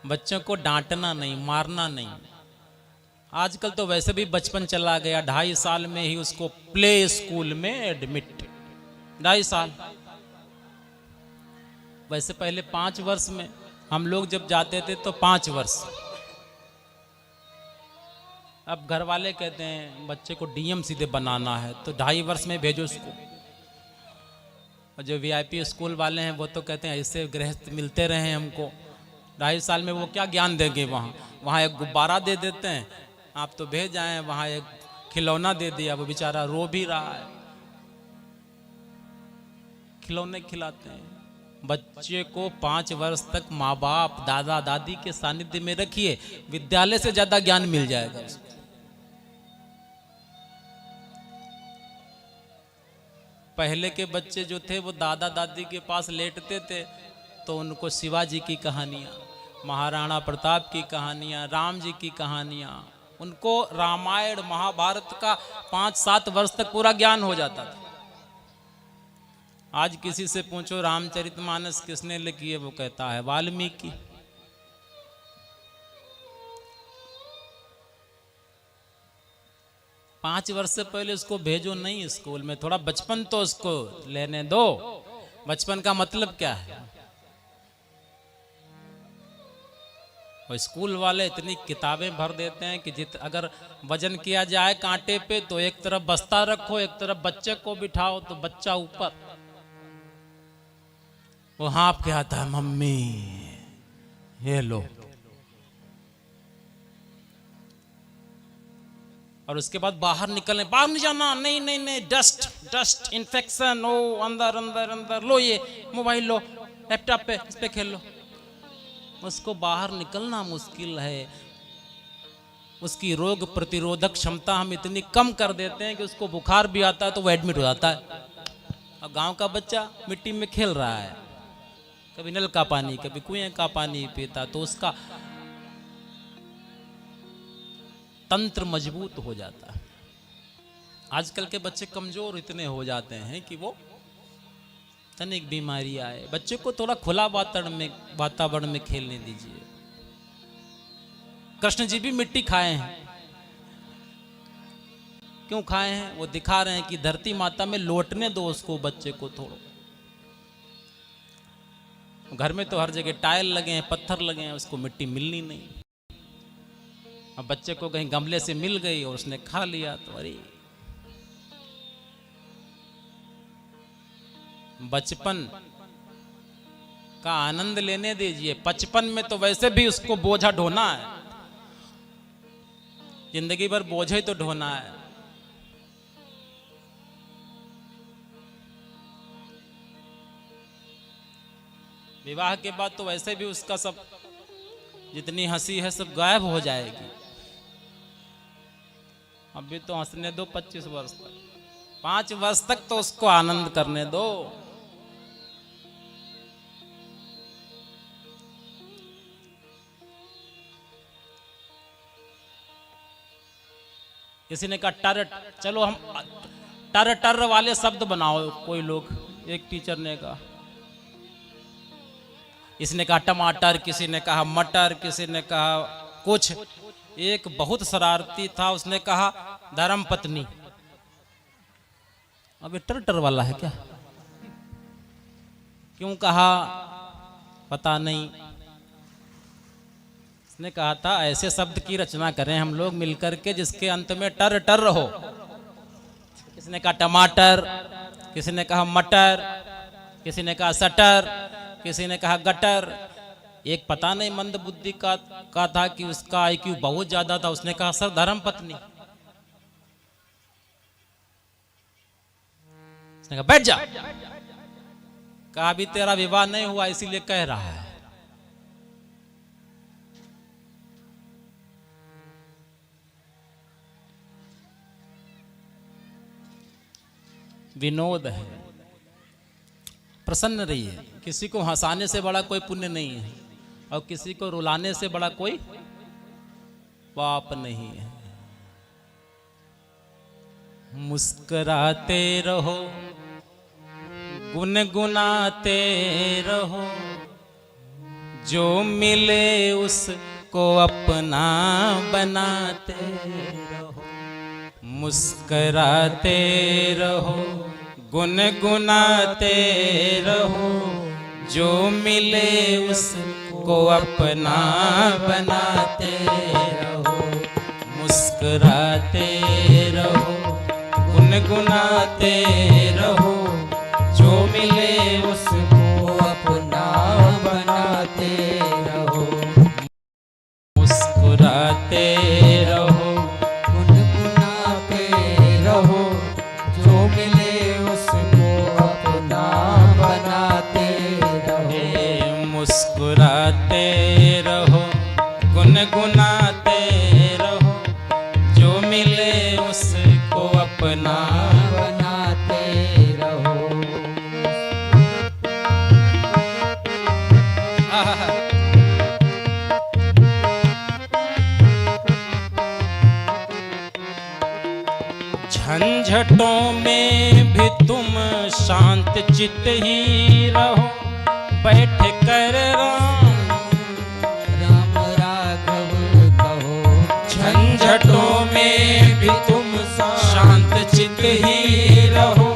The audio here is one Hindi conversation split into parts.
बच्चों को डांटना नहीं, मारना नहीं। आजकल तो वैसे भी बचपन चला गया, 2.5 साल में ही उसको प्ले स्कूल में एडमिट। 2.5 साल, वैसे पहले 5 वर्ष में हम लोग जब जाते थे तो 5 वर्ष। अब घर वाले कहते हैं बच्चे को डीएम सीधे बनाना है तो 2.5 वर्ष में भेजो उसको। और जो वीआईपी स्कूल वाले हैं वो तो कहते हैं ऐसे गृहस्थ मिलते रहे हमको, 2.5 साल में वो क्या ज्ञान देंगे। वहाँ एक गुब्बारा दे देते हैं, आप तो भेज आए, वहाँ एक खिलौना दे दिया, वो बेचारा रो भी रहा है, खिलौने खिलाते हैं। बच्चे को 5 वर्ष तक माँ बाप दादा दादी के सानिध्य में रखिए, विद्यालय से ज्यादा ज्ञान मिल जाएगा उसको। पहले के बच्चे जो थे वो दादा दादी के पास लेटते थे तो उनको शिवाजी की कहानियाँ, महाराणा प्रताप की कहानियाँ, राम जी की कहानियाँ, उनको रामायण महाभारत का 5-7 वर्ष तक पूरा ज्ञान हो जाता था। आज किसी से पूछो रामचरितमानस किसने लिखी है, वो कहता है वाल्मीकि। पांच वर्ष से पहले उसको भेजो नहीं स्कूल में, थोड़ा बचपन तो उसको लेने दो। बचपन का मतलब क्या है? और स्कूल वाले इतनी किताबें भर देते हैं कि अगर वजन किया जाए कांटे पे तो एक तरफ बस्ता रखो, एक तरफ बच्चे को बिठाओ तो बच्चा ऊपर, वो हाँप के आता है मम्मी ये लो। और उसके बाद बाहर निकलने, बाहर नहीं जाना, नहीं नहीं नहीं, डस्ट डस्ट इन्फेक्शन, ओ अंदर अंदर अंदर, लो ये मोबाइल लो, लैपटॉप पे इस पे खेल लो। उसको बाहर निकलना मुश्किल है। उसकी रोग प्रतिरोधक क्षमता हम इतनी कम कर देते हैं कि उसको बुखार भी आता है तो वो एडमिट हो जाता है। और गांव का बच्चा मिट्टी में खेल रहा है, कभी नल का पानी कभी कुएं का पानी पीता, तो उसका तंत्र मजबूत हो जाता है। आजकल के बच्चे कमजोर इतने हो जाते हैं कि वो तनिक बीमारी आए। बच्चे को थोड़ा खुला वातावरण में खेलने दीजिए। कृष्ण जी भी मिट्टी खाए हैं। क्यों खाए हैं? वो दिखा रहे हैं कि धरती माता में लौटने दो उसको, बच्चे को थोड़ा। घर में तो हर जगह टाइल लगे हैं, पत्थर लगे हैं, उसको मिट्टी मिलनी नहीं। अब बच्चे को कहीं गमले से मिल गई और उसने खा लिया तो अरे। बचपन का आनंद लेने दीजिए। 55 में तो वैसे भी उसको बोझा ढोना है, जिंदगी भर बोझा ही तो ढोना है। विवाह के बाद तो वैसे भी उसका सब जितनी हंसी है सब गायब हो जाएगी। अभी तो हंसने दो 25 वर्ष तक, 5 वर्ष तक तो उसको आनंद करने दो। किसी ने कहा टर, चलो हम टर टर वाले शब्द बनाओ कोई लोग। एक टीचर ने कहा, इसने कहा टमाटर, किसी ने कहा मटर, किसी ने कहा कुछ। एक बहुत शरारती था, उसने कहा धर्म पत्नी। अब ये टर वाला है क्या? क्यों कहा पता नहीं। उसने कहा था ऐसे शब्द की रचना करें हम लोग मिलकर के जिसके अंत में टर टर हो। किसी ने कहा टमाटर, किसी ने कहा मटर, किसी ने कहा सटर, किसी ने कहा गटर। एक पता नहीं मंद बुद्धि का था कि उसका आईक्यू बहुत ज्यादा था, उसने कहा सर धर्म पत्नी। उसने कहा बैठ जा। कहा अभी तेरा विवाह नहीं हुआ इसीलिए कह रहा है। विनोद है, प्रसन्न रहिए। किसी को हंसाने से बड़ा कोई पुण्य नहीं है और किसी को रुलाने से बड़ा कोई पाप नहीं है। मुस्कुराते रहो, गुनगुनाते रहो, जो मिले उसको अपना बनाते रहो, मुस्कराते रहो, गुनगुनाते रहो, जो मिले उसको अपना बनाते रहो, मुस्कराते रहो, गुनगुनाते रहो, जो मिले उसको अपना बनाते रहो, मुस्कुराते रहो, गुनगुनाते रहो, जो मिले उसको अपना बनाते रहो, मुस्कुराते रहो, गुनगुनाते रहो, जो मिले उसको अपना बनाते रहो। झंझटों में भी तुम शांत चित्त ही रहो, बैठ कर राम राम राघव कहो। झंझटों में भी तुम शांत चित्त ही रहो,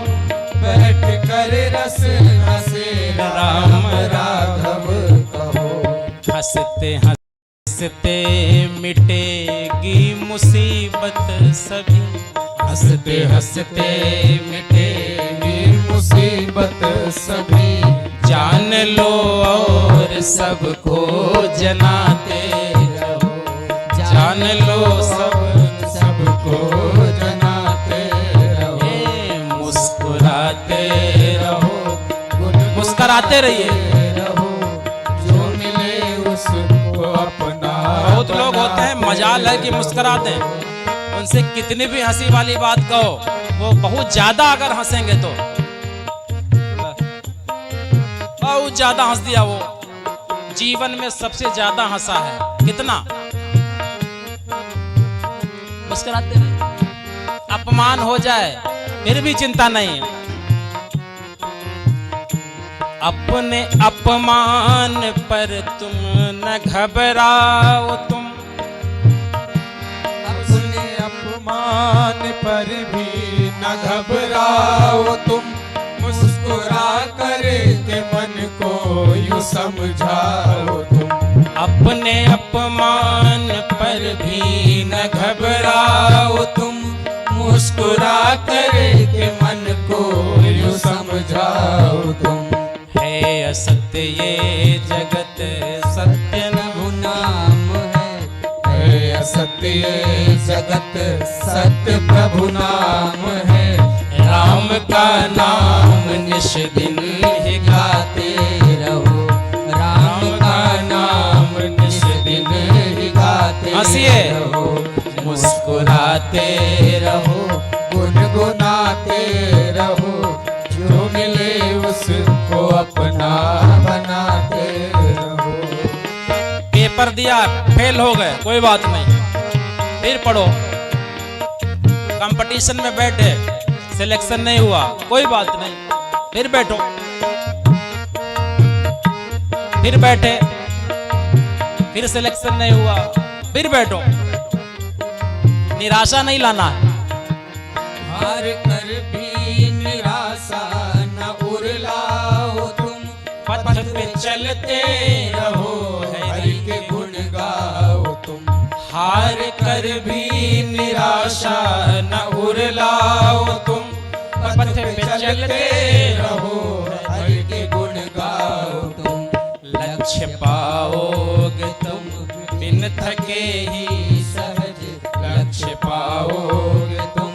बैठ कर रस हंसे राम राघव कहो। हंसते हंसते मिटेगी मुसीबत सभी, हंसते हंसते मिटेगी मुसीबत सभी, जान लो और सबको जनाते रहो, जान लो सबको जनाते रहो, मुस्कुराते रहो, मुस्कुराते रहिए रहो, जो मिले उसको अपना। बहुत लोग होते हैं मजाल है कि मुस्कुराते हैं, उनसे कितनी भी हंसी वाली बात कहो, वो बहुत ज्यादा अगर हंसेंगे तो बहुत ज्यादा हंस दिया, वो जीवन में सबसे ज्यादा हंसा है, कितना मुस्कुराते रहे। अपमान हो जाए फिर भी चिंता नहीं, अपने अपमान पर तुम न घबराओ, तुम अपने अपमान पर भी न घबराओ, तुम मुस्कुरा कर के मन को यूं समझाओ, तुम अपने अपमान पर भी न घबराओ, तुम मुस्कुरा कर के मन को यूं समझाओ, तुम है असत्य ये जगत सत्य प्रभु नाम है असत्य ये जगत सत्य प्रभु नाम है, राम का नाम निश दिन ही गाते रहो, राम का नाम निश दिन ही गाते रहो, मुस्कुराते रहो, गुनगुनाते रहो, जो मिले उसको अपना बनाते रहो। पेपर दिया फेल हो गए, कोई बात नहीं, फिर पढ़ो। कंपटीशन में बैठे सिलेक्शन नहीं हुआ, कोई बात नहीं, फिर बैठो, फिर बैठे, फिर सिलेक्शन नहीं हुआ, फिर बैठो, निराशा नहीं लाना है। हार कर भी निराशा न उड़लाओ, तुम पथ पे चलते रहो, हरि के गुण गाओ, तुम हार कर भी निराशा न उड़लाओ, तुम पथ पे चलते रहो, हरि के गुण गाओ, तुम लक्ष्य पाओगे तुम बिन थके ही सहज, लक्ष्य पाओगे तुम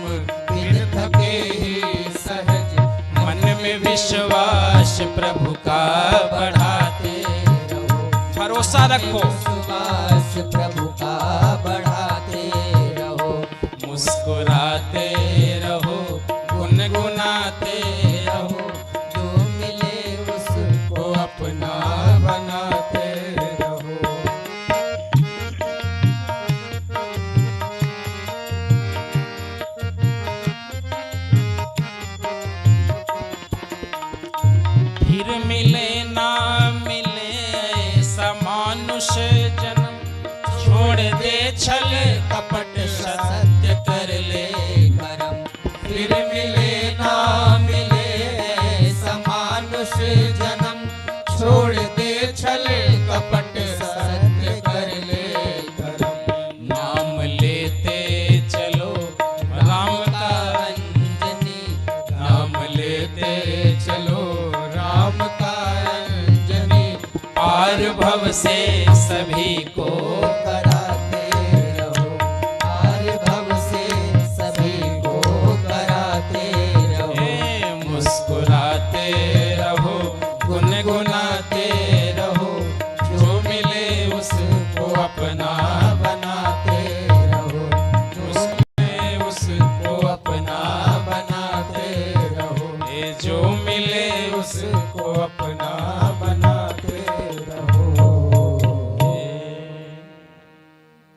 बिन थके ही सहज, मन में विश्वास प्रभु का बढ़ाते रहो, भरोसा रखो, विश्वास प्रभु का बढ़ाते रहो, मुस्कुराते रहो, गुनगुनाते रहो, जो मिले उसको अपना बनाते रहो। फिर मिले ना मिले ऐसा छोड़ दे छल कपट सत्य कर ले कर्म, फिर मिले ना मिले समानुष जन्म। छोड़ दे छल कपट सत्य कर ले कर्म, नाम लेते चलो राम का अंजनी। नाम लेते चलो राम का अंजनी, पार भव से सभी को